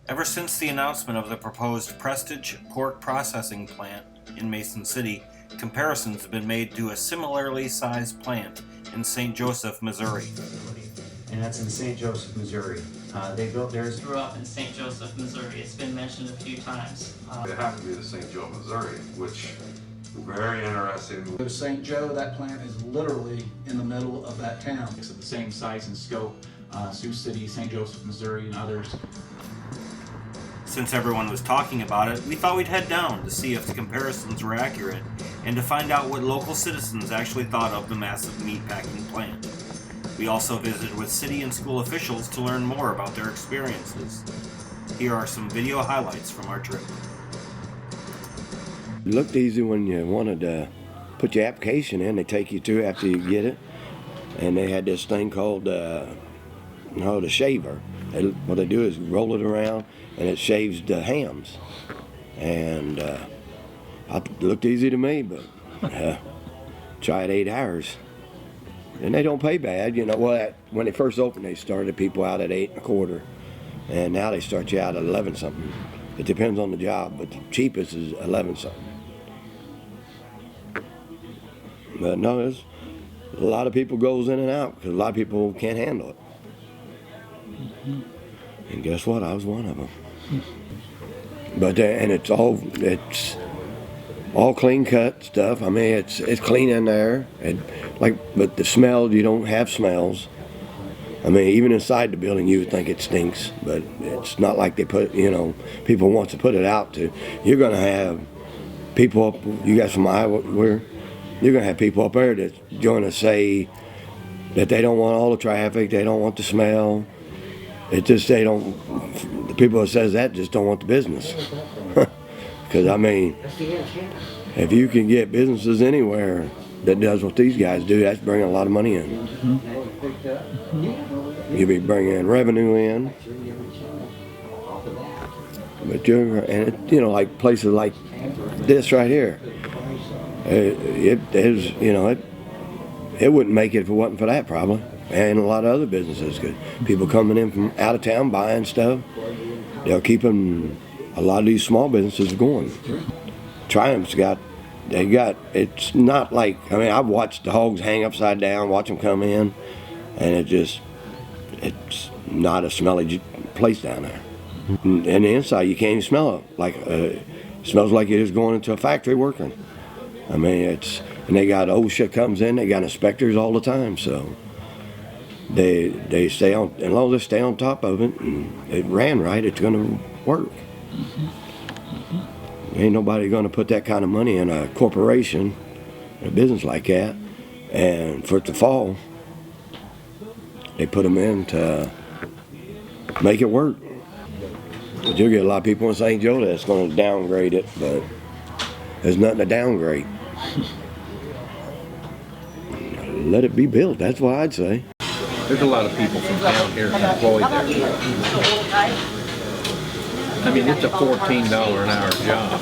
Ever since the announcement of the proposed Prestige pork processing plant in Mason City, comparisons have been made to a similarly sized plant in St. Joseph, Missouri. And that's in St. Joseph, Missouri. They built theirs. Grew up in St. Joseph, Missouri. It's been mentioned a few times. It happened to be the St. Joe, Missouri, which very interesting. St. Joe, that plant is literally in the middle of that town. It's of the same size and scope, Sioux City, St. Joseph, Missouri, and others. Since everyone was talking about it, we thought we'd head down to see if the comparisons were accurate and to find out what local citizens actually thought of the massive meatpacking plant. We also visited with city and school officials to learn more about their experiences. Here are some video highlights from our trip. It looked easy when you wanted to put your application in. They take you through after you get it. And they had this thing called the shaver. What they do is roll it around and it shaves the hams. And it looked easy to me, but tried 8 hours. And they don't pay bad, you know. Well, when they first opened, they started people out at 8 1/4, and now they start you out at 11 something. It depends on the job, but the cheapest is 11 something. But no, there's a lot of people goes in and out because a lot of people can't handle it. And guess what? I was one of them. But and it's all clean cut stuff. I mean, it's clean in there. But the smell, you don't have smells. I mean, even inside the building, you would think it stinks, but it's not like they put, people want to put it out to. You're going to have people up, you guys from Iowa, you're going to have people up there that's going to say that they don't want all the traffic, they don't want the smell. It just, the people that says that just don't want the business. Because, I mean, if you can get businesses anywhere that does what these guys do, that's bringing a lot of money in. You'll be bringing revenue in. But like places like this right here, it wouldn't make it if it wasn't for that probably. And a lot of other businesses, because people coming in from out of town buying stuff, they're keeping a lot of these small businesses going. Triumph's it's not like, I've watched the hogs hang upside down, watch them come in, and it's not a smelly place down there. And the inside, you can't even smell it. It smells like you're just going into a factory working. And they got OSHA comes in, they got inspectors all the time, so they stay on, as long as they stay on top of it and it ran right, it's going to work. Ain't nobody going to put that kind of money in a corporation, a business like that, and for it to fall, they put them in to make it work. But you'll get a lot of people in St. Joe that's going to downgrade it, but there's nothing to downgrade. Let it be built, that's what I'd say. There's a lot of people from down here employed there. It's a $14 an hour job,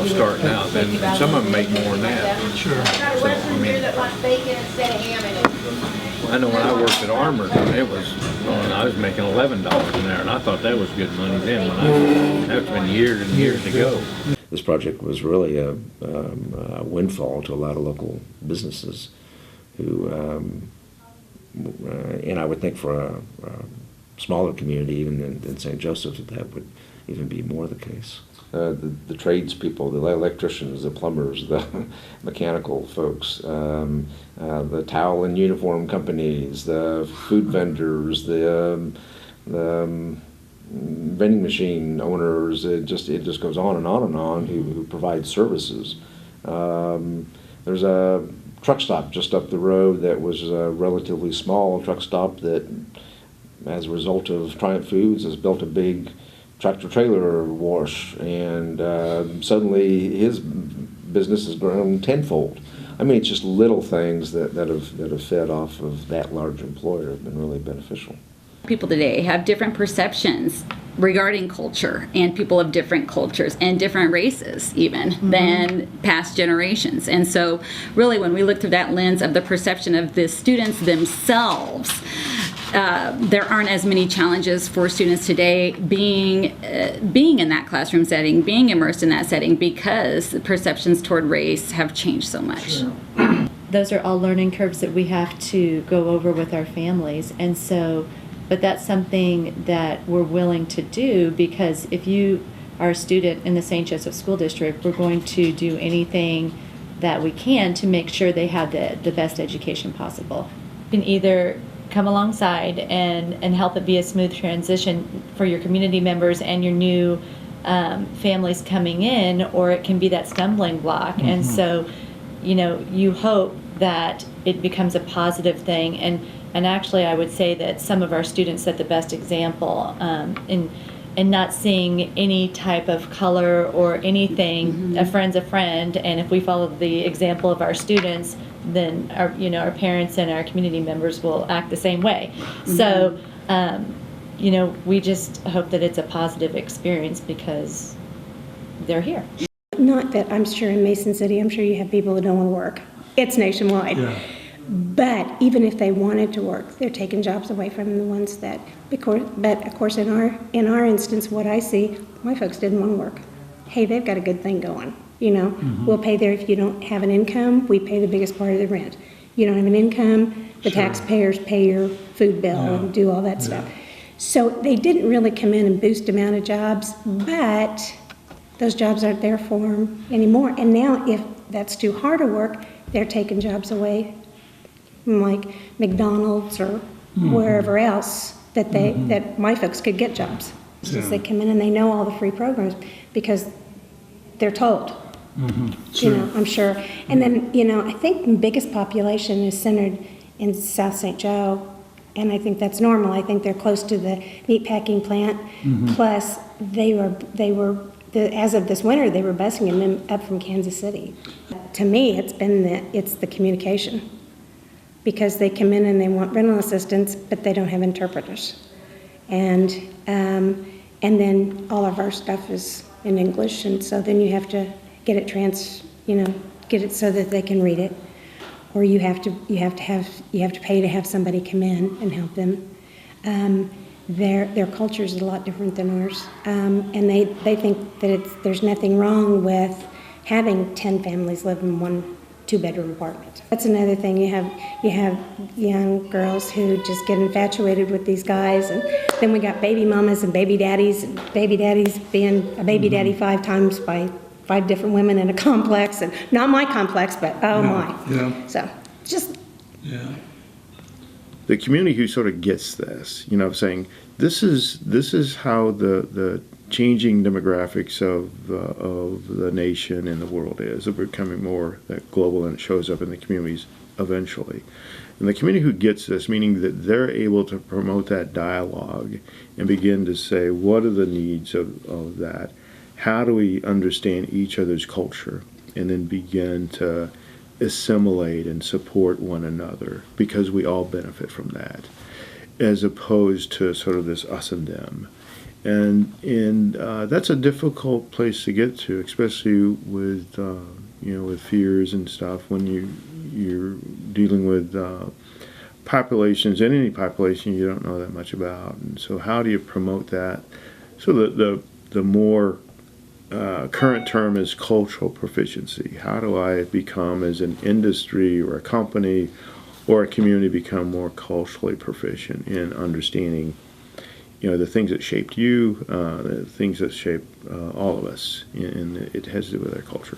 starting out. And some of them make more than that. Sure. So, I know when I worked at Armour, I was making $11 an hour, and I thought that was good money then. That's been years and years ago. This project was really a windfall to a lot of local businesses who, and I would think for a smaller community, even in St. Joseph, that would even be more the case. The tradespeople, the electricians, the plumbers, the mechanical folks, the towel and uniform companies, the food vendors, the vending machine owners, it just goes on and on and on, who provide services. There's a truck stop just up the road that was a relatively small truck stop that, as a result of Triumph Foods, has built a big tractor-trailer wash, and suddenly his business has grown tenfold. It's just little things that have fed off of that large employer have been really beneficial. People today have different perceptions regarding culture, and people of different cultures and different races even than past generations. And so really when we look through that lens of the perception of the students themselves, there aren't as many challenges for students today being in that classroom setting, being immersed in that setting, because the perceptions toward race have changed so much. Sure. Those are all learning curves that we have to go over with our families. And so, but that's something that we're willing to do, because if you are a student in the St. Joseph School District, we're going to do anything that we can to make sure they have the best education possible. You can either come alongside and help it be a smooth transition for your community members and your new families coming in, or it can be that stumbling block. Mm-hmm. And so, you know, you hope that it becomes a positive thing. And actually, I would say that some of our students set the best example in not seeing any type of color or anything. Mm-hmm. A friend's a friend, and if we follow the example of our students, then our parents and our community members will act the same way. Mm-hmm. So, we just hope that it's a positive experience because they're here. Not that I'm sure in Mason City, I'm sure you have people that don't want to work. It's nationwide. Yeah. But even if they wanted to work, they're taking jobs away from the ones that, but of course in our instance, what I see, my folks didn't want to work. Hey, they've got a good thing going. Mm-hmm. We'll pay there if you don't have an income, we pay the biggest part of the rent. You don't have an income, the taxpayers pay your food bill and do all that stuff. So they didn't really come in and boost the amount of jobs, but those jobs aren't there for them anymore. And now if that's too hard to work, they're taking jobs away from like McDonald's or wherever else that that my folks could get jobs. Since they come in and they know all the free programs because they're told. Sure. I'm sure. And then, I think the biggest population is centered in South St. Joe, and I think that's normal. I think they're close to the meatpacking plant. Plus, they were as of this winter, they were busing them up from Kansas City. To me, it's the communication, because they come in and they want rental assistance, but they don't have interpreters, and then all of our stuff is in English, and so then you have to get it get it so that they can read it, or you have to pay to have somebody come in and help them. Their culture is a lot different than ours, and they think that there's nothing wrong with having 10 families live in one 2-bedroom apartment. That's another thing. You have young girls who just get infatuated with these guys, and then we got baby mamas and baby daddies being a baby daddy 5 times by 5 different women in a complex, and not my complex, but my. Yeah. So just. Yeah. The community who sort of gets this, saying this is how the changing demographics of the nation and the world is. They're becoming more global, and it shows up in the communities eventually. And the community who gets this, meaning that they're able to promote that dialogue and begin to say, what are the needs of that? How do we understand each other's culture, and then begin to assimilate and support one another, because we all benefit from that, as opposed to sort of this us and them. And that's a difficult place to get to, especially with with fears and stuff, when you're dealing with populations, and any population you don't know that much about. And so how do you promote that? So the more current term is cultural proficiency. How do I become, as an industry or a company or a community, become more culturally proficient in understanding the things that shaped you, the things that shape all of us, and it has to do with our culture.